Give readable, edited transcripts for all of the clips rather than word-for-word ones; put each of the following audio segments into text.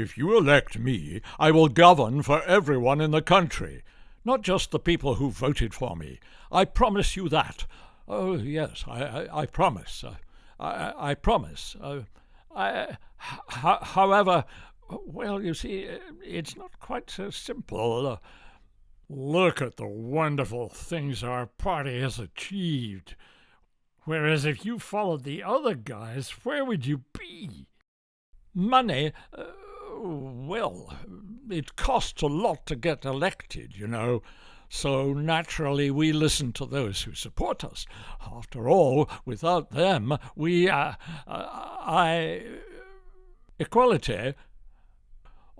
If you elect me, I will govern for everyone in the country, not just the people who voted for me. I promise you that. Oh, yes, I promise. I promise. However, well, you see, it's not quite so simple. Look at the wonderful things our party has achieved. Whereas if you followed the other guys, where would you be? Money, well, it costs a lot to get elected, you know. So naturally we listen to those who support us. After all, without them, equality.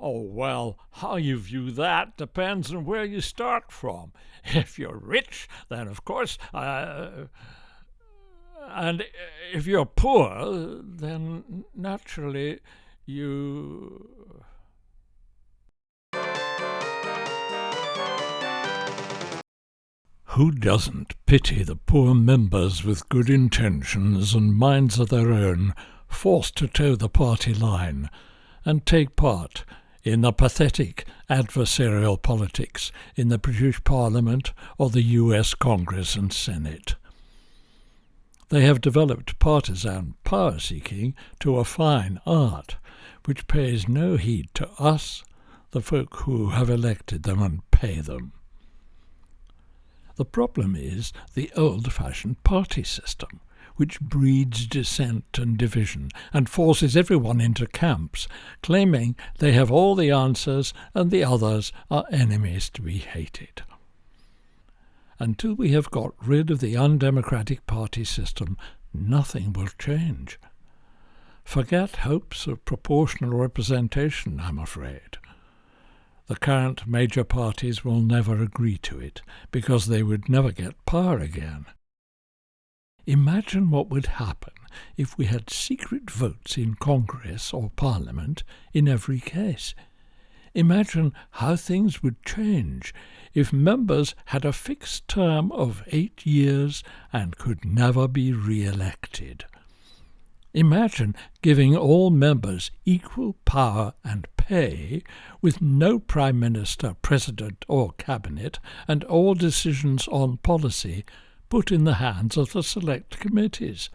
Oh, well, how you view that depends on where you start from. If you're rich, then of course, and if you're poor, then naturally you... Who doesn't pity the poor members with good intentions and minds of their own, forced to toe the party line and take part in the pathetic adversarial politics in the British Parliament or the US Congress and Senate? They have developed partisan power-seeking to a fine art, which pays no heed to us, the folk who have elected them and pay them. The problem is the old-fashioned party system, which breeds dissent and division and forces everyone into camps, claiming they have all the answers and the others are enemies to be hated. Until we have got rid of the undemocratic party system, nothing will change. Forget hopes of proportional representation, I'm afraid. The current major parties will never agree to it, because they would never get power again. Imagine what would happen if we had secret votes in Congress or Parliament in every case. Imagine how things would change if members had a fixed term of 8 years and could never be re-elected. Imagine giving all members equal power and pay, with no Prime Minister, President or Cabinet, and all decisions on policy put in the hands of the select committees.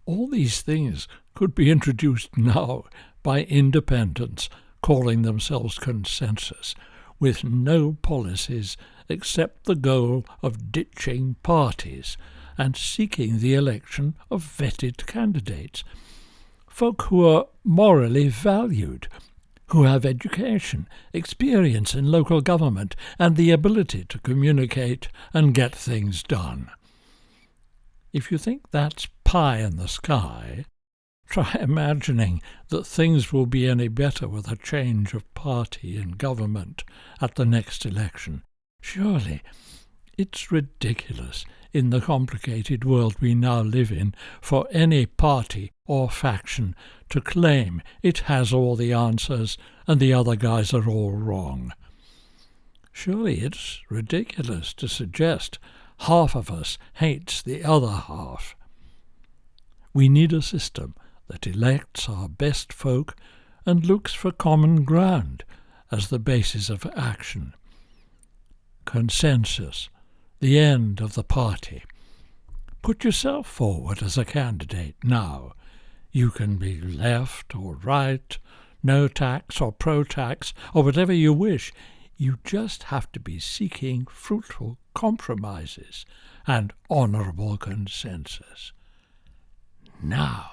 All these things could be introduced now by independents calling themselves Concensus, with no policies except the goal of ditching parties and seeking the election of vetted candidates, folk who are morally valued, who have education, experience in local government, and the ability to communicate and get things done. If you think that's pie in the sky, try imagining that things will be any better with a change of party and government at the next election. Surely it's ridiculous in the complicated world we now live in for any party or faction to claim it has all the answers and the other guys are all wrong. Surely it's ridiculous to suggest half of us hates the other half. We need a system that elects our best folk and looks for common ground as the basis of action. Consensus, the end of the party. Put yourself forward as a candidate now. You can be left or right, no tax or pro-tax, or whatever you wish. You just have to be seeking fruitful compromises and honourable consensus. Now.